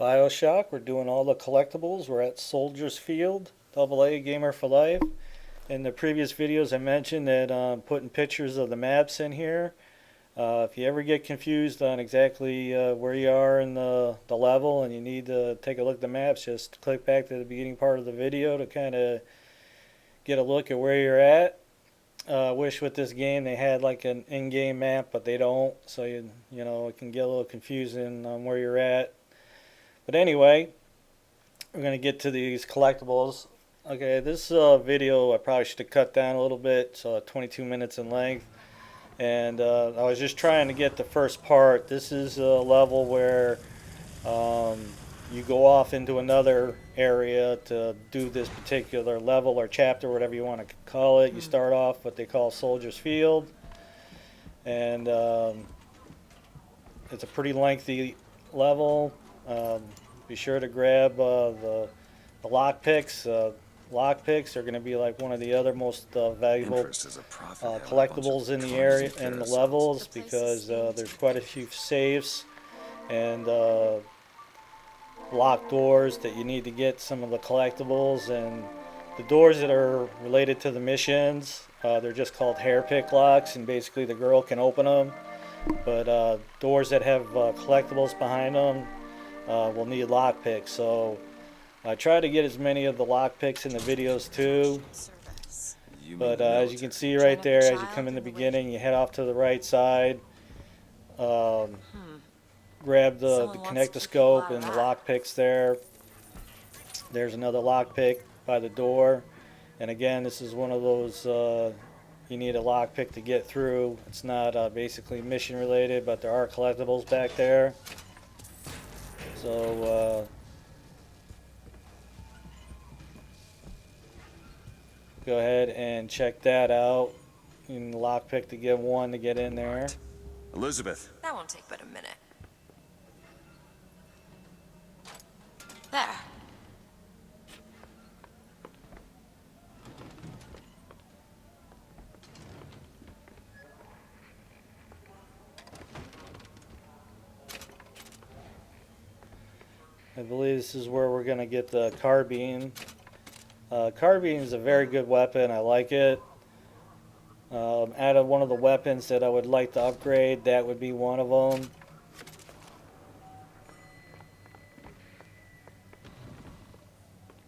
Bioshock. We're doing all the collectibles. We're at Soldier's Field, AA Gamer for Life. In the previous videos I mentioned that I'm putting pictures of the maps in here. If you ever get confused on exactly where you are in the level and you need to take a look at the maps, just click back to the beginning part of the video to kind of get a look at where you're at. Wish with this game they had like an in-game map, but they don't, so you know it can get a little confusing on where you're at. But anyway, we're going to get to these collectibles. Okay, this video I probably should have cut down a little bit, so 22 minutes in length. And I was just trying to get the first part. This is a level where you go off into another area to do this particular level or chapter, whatever you want to call it. You start off what they call Soldier's Field, and it's a pretty lengthy level. Be sure to grab the lockpicks. Lockpicks are going to be like one of the other most valuable collectibles in the area and the levels, because there's quite a few safes and locked doors that you need to get some of the collectibles. And the doors that are related to the missions, they're just called hair pick locks, and basically the girl can open them. But doors that have collectibles behind them will need lockpicks. So I try to get as many of the lockpicks in the videos too. But as you can see right there, as you come in the beginning, you head off to the right side. Grab the connectoscope and the lockpicks there. There's another lockpick by the door. And again, this is one of those you need a lockpick to get through. It's not basically mission related, but there are collectibles back there. So go ahead and check that out. You need a lockpick to get one to get in there. Elizabeth. That won't take but a minute. There. I believe this is where we're going to get the carbine. Carbine is a very good weapon. I like it. Out of one of the weapons that I would like to upgrade, that would be one of them.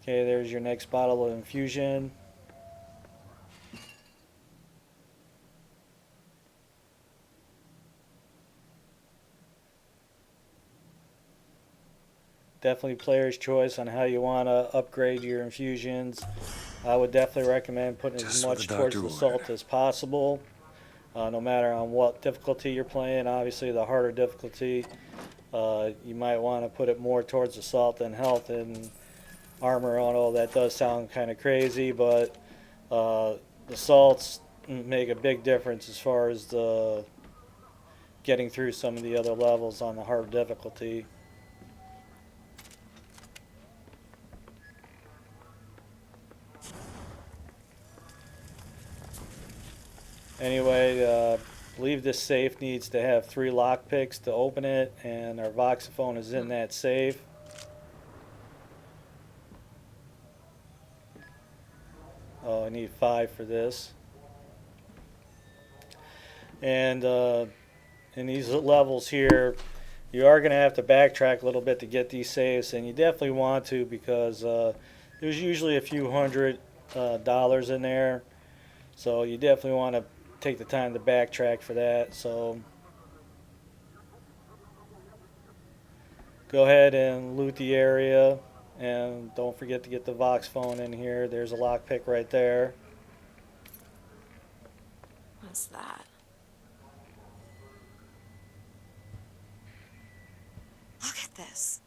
Okay, there's your next bottle of infusion. Definitely player's choice on how you want to upgrade your infusions. I would definitely recommend putting as much towards the salt as possible, no matter on what difficulty you're playing. Obviously, the harder difficulty, you might want to put it more towards the salt than health and armor. Although that does sound kind of crazy, but the salts make a big difference as far as the getting through some of the other levels on the hard difficulty. Anyway, I believe this safe needs to have 3 lockpicks to open it, and our voxophone is in that safe. Oh, I need 5 for this. And in these levels here, you are going to have to backtrack a little bit to get these safes, and you definitely want to, because there's usually a few $100 in there. So you definitely want to take the time to backtrack for that. So go ahead and loot the area, and don't forget to get the Vox phone in here. There's a lockpick right there. What's that? Look at this.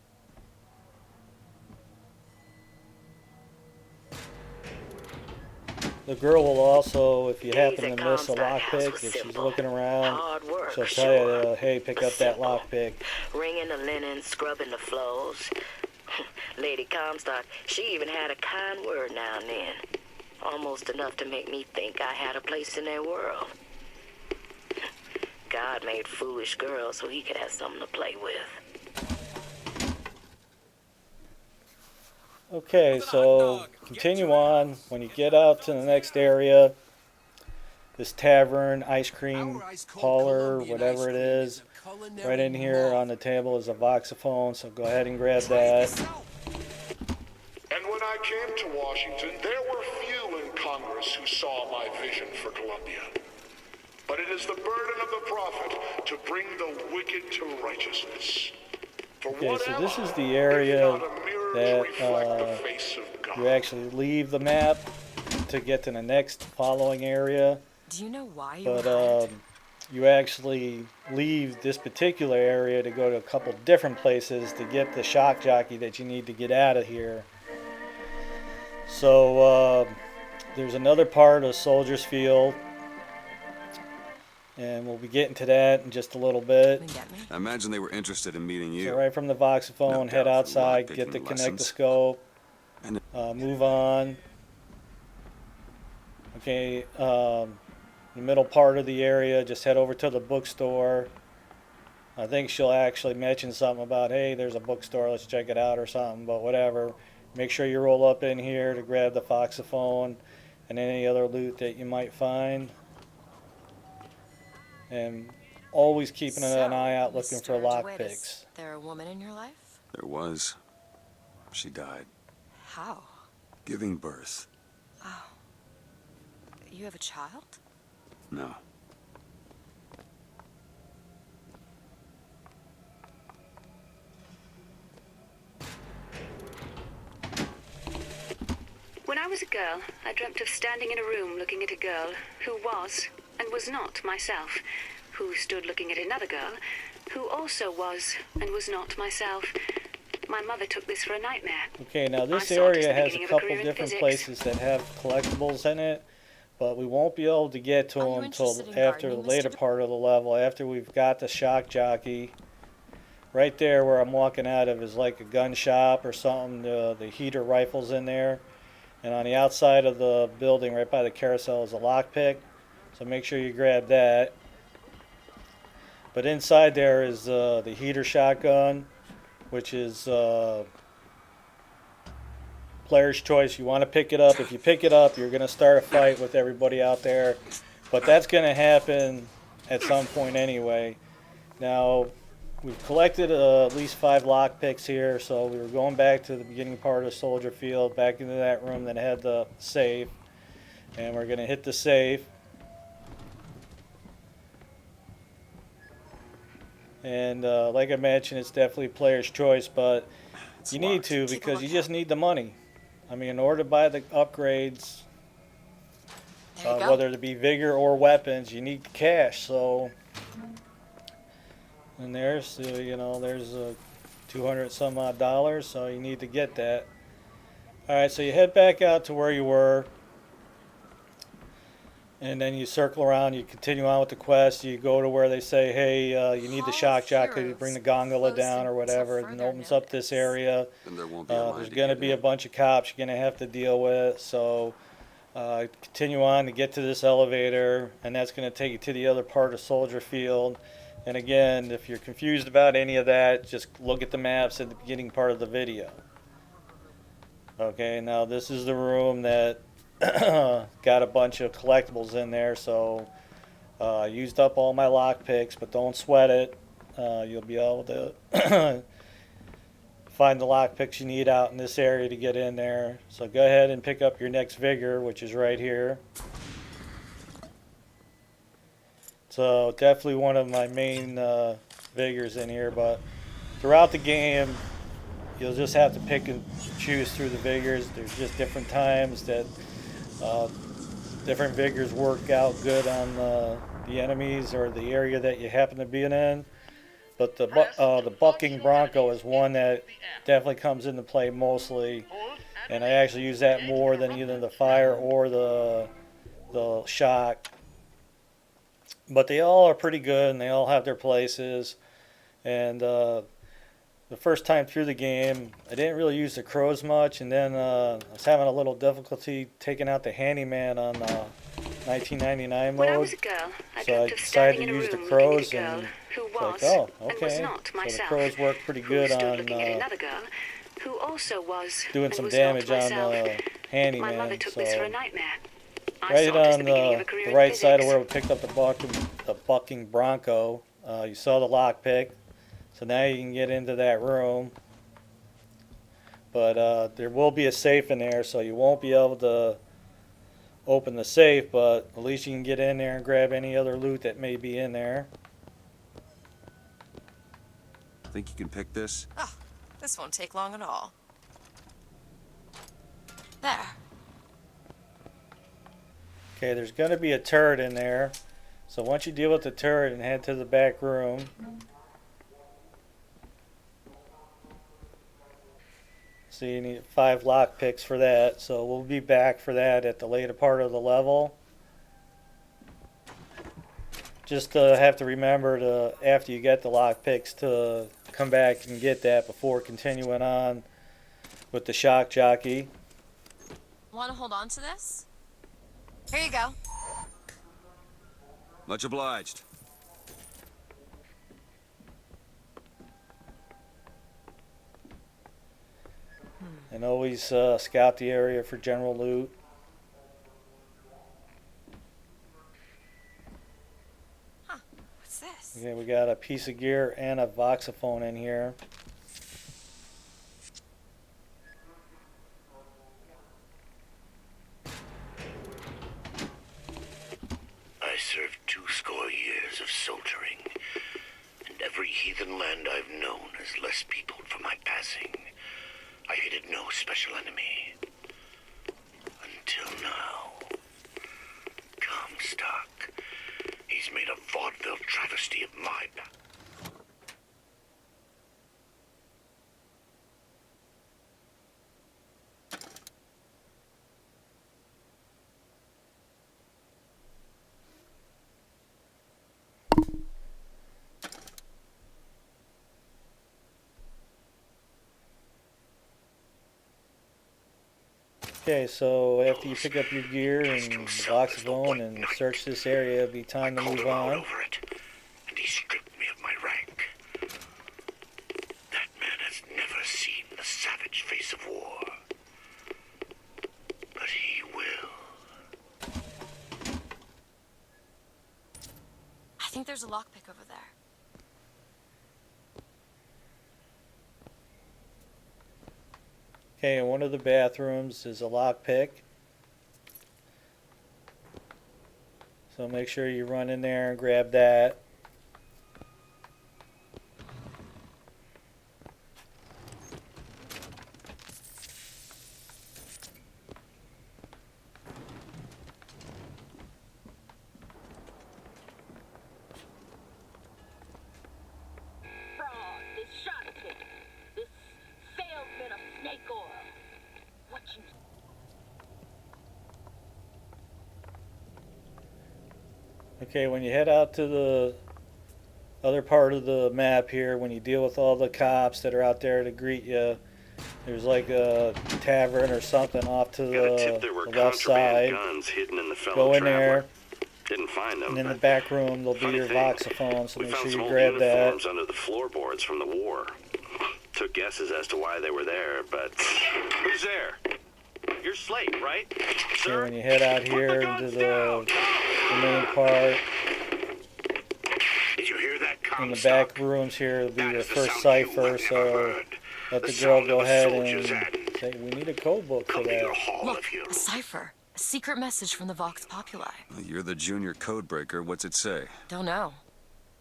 The girl will also, if you happen to miss a lockpick, if she's looking around, she'll tell you, hey, pick up that lockpick. Wringing the linen, scrubbing the floors. Lady Comstock, she even had a kind word now and then. Almost enough to make me think I had a place in their world. God made foolish girls so he could have something to play with. Okay, so continue on. When you get out to the next area, this tavern, ice cream parlor, whatever it is, right in here on the table is a voxophone, so go ahead and grab that. And when I came to Washington, there were few in Congress who saw my vision for Columbia. But it is the burden of the prophet to bring the wicked to righteousness. For Okay, what so am this is I, the if area not a mirror to reflect the that face of God? you actually leave the map to get to the next following area. Do you know why you But were hired? you actually leave this particular area to go to a couple different places to get the shock jockey that you need to get out of here. So there's another part of Soldier's Field, and we'll be getting to that in just a little bit. Come and get me? I imagine they were interested in meeting you. So right from the voxophone, No head doubt from outside, lockpicking get the lessons. connectoscope, And move on. Okay, the middle part of the area, just head over to the bookstore. I think she'll actually mention something about, hey, there's a bookstore, let's check it out or something, but whatever. Make sure you roll up in here to grab the voxophone and any other loot that you might find. And always keeping an eye out looking for Mr. DeWitt, lockpicks. Is there a woman in your life? there was. She died. How? Giving birth. Oh. You have a child? No. When I was a girl, I dreamt of standing in a room looking at a girl who was and was not myself, who stood looking at another girl who also was and was not myself. My mother took this for a nightmare. Okay, now this I saw it as area the has beginning a of a couple career in different physics. places that have collectibles in it, but we won't be able to get to Are you them until interested in after the gardening, later Mr. part of the level, after we've got the shock jockey. Right there where I'm walking out of is like a gun shop or something. The heater rifles in there. And on the outside of the building, right by the carousel, is a lockpick. So make sure you grab that. But inside there is the heater shotgun, which is player's choice. You want to pick it up. If you pick it up, you're going to start a fight with everybody out there. But that's going to happen at some point anyway. Now, we've collected at least 5 lockpicks here, so we were going back to the beginning part of Soldier Field, back into that room that had the safe. And we're going to hit the safe. And like I mentioned, it's definitely player's choice, but It's you need locked. to because you just need the money. I mean, in order to buy the upgrades, There you go. whether it be vigor or weapons, you need cash. So, and there's there's 200 some odd dollars, so you need to get that. All right, so you head back out to where you were, and then you circle around. You continue on with the quest. You go to where they say, hey, you need the Hall shock of jockey to Heroes bring the gondola down or closing whatever, till and further opens up this notice. area. And there won't be a line There's to going to get be a in. bunch of cops you're going to have to deal with. So continue on to get to this elevator, and that's going to take you to the other part of Soldier Field. And again, if you're confused about any of that, just look at the maps at the beginning part of the video. Okay, now this is the room that got a bunch of collectibles in there. So I used up all my lockpicks, but don't sweat it. You'll be able to find the lockpicks you need out in this area to get in there. So go ahead and pick up your next vigor, which is right here. So definitely one of my main vigors in here, but throughout the game, you'll just have to pick and choose through the vigors. There's just different times that different vigors work out good on the enemies or the area that you happen to be in. But the bucking bronco is one that definitely comes into play mostly, and I actually use that more than either the fire or the shock. But they all are pretty good, and they all have their places. And the first time through the game, I didn't really use the crows much, and then I was having a little difficulty taking out the handyman on 1999 When I mode. was a girl, I So I dreamt of decided standing to in a use the room crows, looking at a and girl who it's like, was oh, and was okay. not So the myself. crows work pretty Who good stood on looking at another girl who also was doing and some was damage not on myself. the My mother handyman. took So this for a nightmare. I right saw it as on the beginning of a the career in right side of physics. where we picked up the bucking bronco, you saw the lockpick. So now you can get into that room. But there will be a safe in there, so you won't be able to open the safe, but at least you can get in there and grab any other loot that may be in there. Think you can pick this? Oh, this won't take long at all. There. Okay, there's going to be a turret in there. So once you deal with the turret and head to the back room. So you need 5 lockpicks for that. So we'll be back for that at the later part of the level. Just have to remember to, after you get the lockpicks, to come back and get that before continuing on with the shock jockey. Want to hold on to this? Here you go. Much obliged. And always scout the area for general loot. Huh. What's this? Okay, we got a piece of gear and a voxophone in here. I served 20 years of soldiering, and every heathen land I've known has less peopled for my passing. I hated no special enemy. Until now. Comstock. He's made a vaudeville travesty of my back. Okay, so after you pick up your gear and the voxophone and search this area, it'll be time to move on. Over it, and he stripped me of my rank. That man has never seen the savage face of war. But he will. I think there's a lockpick over there. Okay, in one of the bathrooms is a lockpick. So make sure you run in there and grab that. Okay, when you head out to the other part of the map here, when you deal with all the cops that are out there to greet you, there's like a tavern or something off to Got a tip there were the left contraband side. guns hidden in the fellow Go in traveler. there, Didn't find them. and in the but back room there'll be funny your thing, voxophone, so we make found sure some you old grab that. uniforms under the floorboards from the war. Took guesses as to why they were there, but who's there? You're Slate, right? Okay, Sir? when you head out Put here the into guns the down! main part, Did you hear that, Comstock? in the back rooms here will be That your is the first sound cipher, you have so never heard. let The the girl sound go of a ahead soldier's and end. say, we need a code book for Come to your that. hall Look, of you. a cipher. A secret message from the Vox Populi. You're the junior codebreaker. What's it say? Don't know.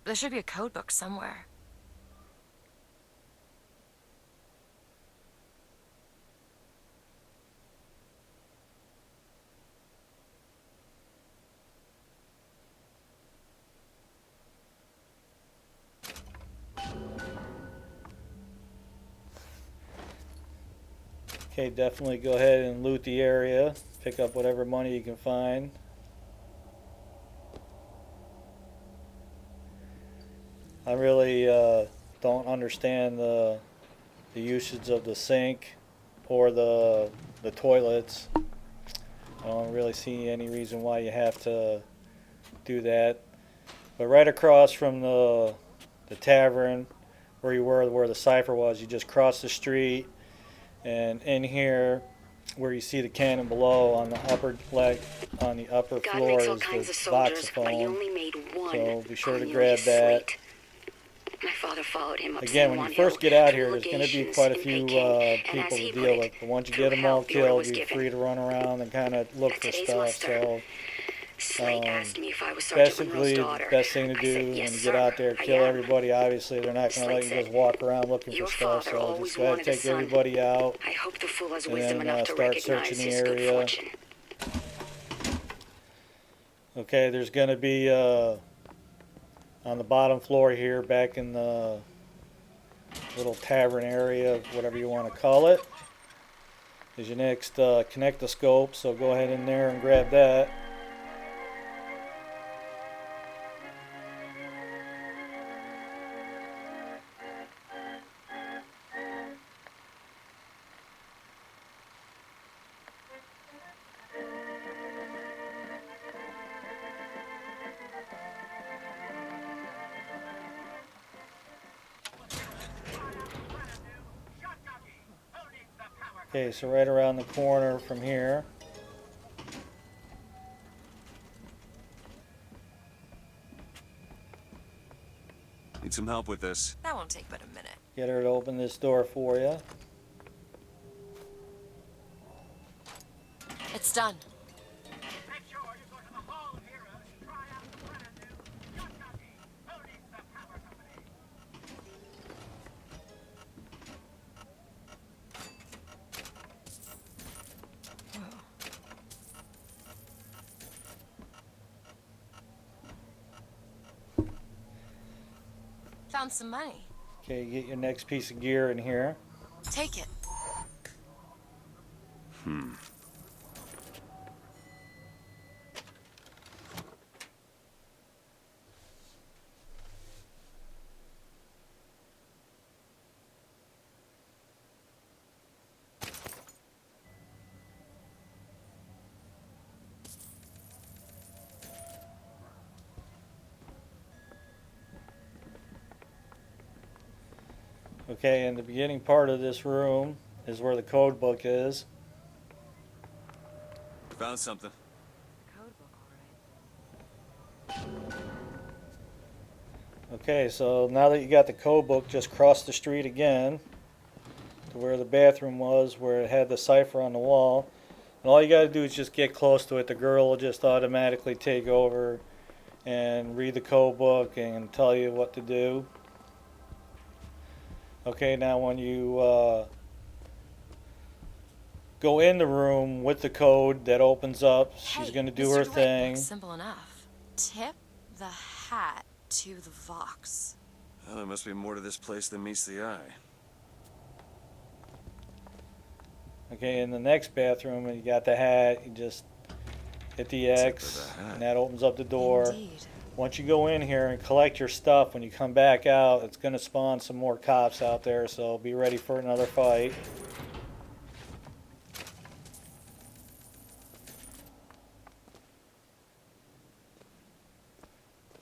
There should be a code book somewhere. Okay, definitely go ahead and loot the area. Pick up whatever money you can find. I really don't understand the usage of the sink or the toilets. I don't really see any reason why you have to do that. But right across from the tavern where you were, where the cipher was, you just cross the street And in here, where you see the cannon below on the upper leg, on the upper God floor, makes all is kinds the of soldiers, but he voxophone. only made one. So be sure to Cornelius grab that. Slate. My father followed him up Again, San when you Juan first Hill get out to here, there's going to be allegations quite a in few Peking, and people as to he deal put with. it, But once you through get them hell, all the order killed, was you're given. free to run around and kind of look At for today's stuff. muster, So Slate asked me if I was Sergeant Monroe's basically, the daughter. best thing to I do said, when yes, you sir, get out there, I kill am. everybody. Obviously, they're not going to Slate let you said, just walk around looking for your stuff. father So always just go ahead and wanted a take son. everybody out, I hope the fool has and wisdom then enough to start recognize searching the his good area. fortune. Okay, there's going to be on the bottom floor here, back in the little tavern area, whatever you want to call it, is your next connectoscope. So go ahead in there and grab that. Okay, so right around the corner from here. Need some help with this. That won't take but a minute. Get her to open this door for you. It's done. Found some money. Okay, get your next piece of gear in here. Take it. Okay, and the beginning part of this room is where the code book is. Found something. Okay, so now that you got the code book, just cross the street again to where the bathroom was, where it had the cipher on the wall. And all you got to do is just get close to it. The girl will just automatically take over and read the code book and tell you what to do. Okay, now when you go in the room with the code that opens up, she's going to do her Mr. DeWitt, thing. looks simple enough. Tip the hat to the Vox. Well, there must be more to this place than meets the eye. Okay, in the next bathroom, you got the hat. You just hit the X, the hat. and that opens up the door. Indeed. Once you go in here and collect your stuff, when you come back out, it's going to spawn some more cops out there, so be ready for another fight.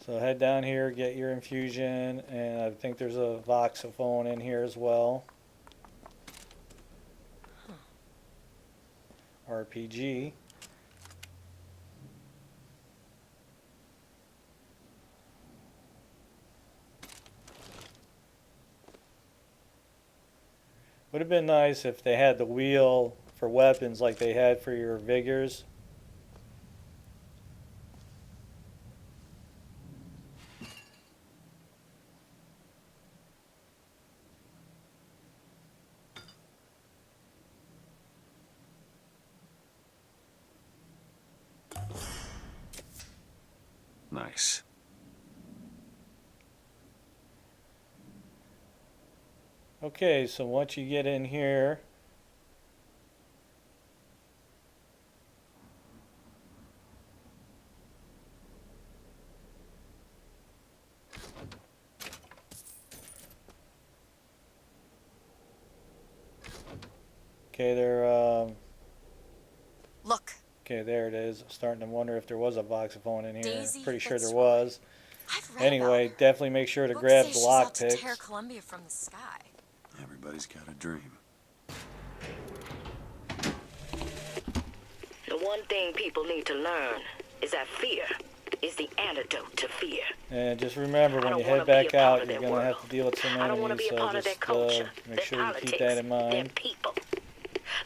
So head down here, get your infusion, and I think there's a voxophone in here as well. RPG. Would have been nice if they had the wheel for weapons like they had for your vigors. Nice. Okay, so once you get in here, okay, Look, okay, there it is. I'm starting to wonder if there was a voxophone in here. Daisy Pretty sure there Fitzroy. was. I've read Anyway, about her. definitely make sure to Books grab say the she's out to tear lockpicks. Columbia from the sky. Everybody's got a dream. one thing people need to learn is that fear is the antidote to fear. And just remember, I when don't you wanna head be a back part out, of you're their going to have world. to deal with some I don't want to enemies, be a so part of their just culture, make their sure you politics, keep that in their mind. people.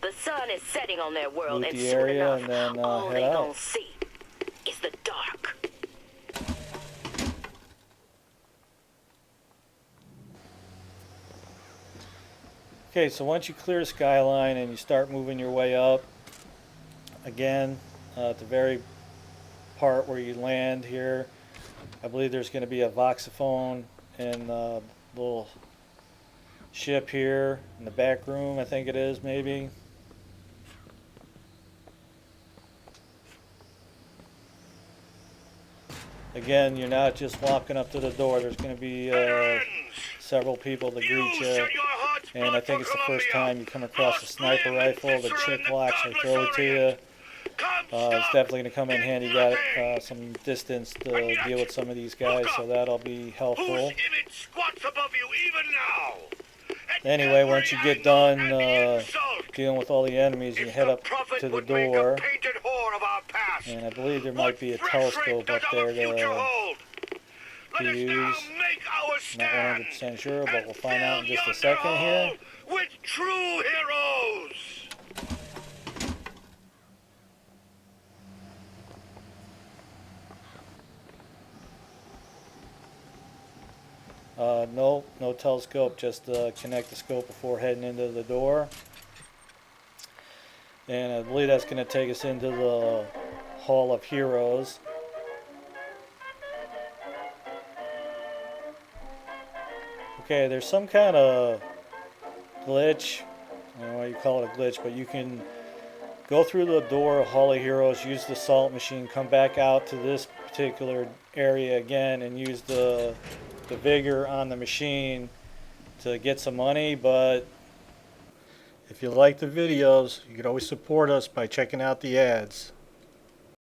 The sun is setting on their world, Loot and the soon area enough, and then all head they out. gonna see is the dark. Okay, so once you clear the skyline and you start moving your way up, again, at the very part where you land here, I believe there's going to be a voxophone in the little ship here in the back room, I think it is, maybe. Again, you're not just walking up to the door. There's going to be several people to greet you. And I think it's the first time you come across a sniper rifle. The chick will actually throw it to you. It's definitely going to come in handy. You got some distance to deal with some of these guys, so that'll be helpful. Anyway, once you get done dealing with all the enemies, you head up to the door. And I believe there might be a telescope up there to use. Not 100% sure, but we'll find out in just a second here. With true heroes. No telescope, just connect the scope before heading into the door. And I believe that's going to take us into the Hall of Heroes. Okay, there's some kind of glitch. I don't know why you call it a glitch, but you can go through the door, Hall of Heroes, use the salt machine, come back out to this particular area again, and use the vigor on the machine to get some money. But if you like the videos, you can always support us by checking out the ads.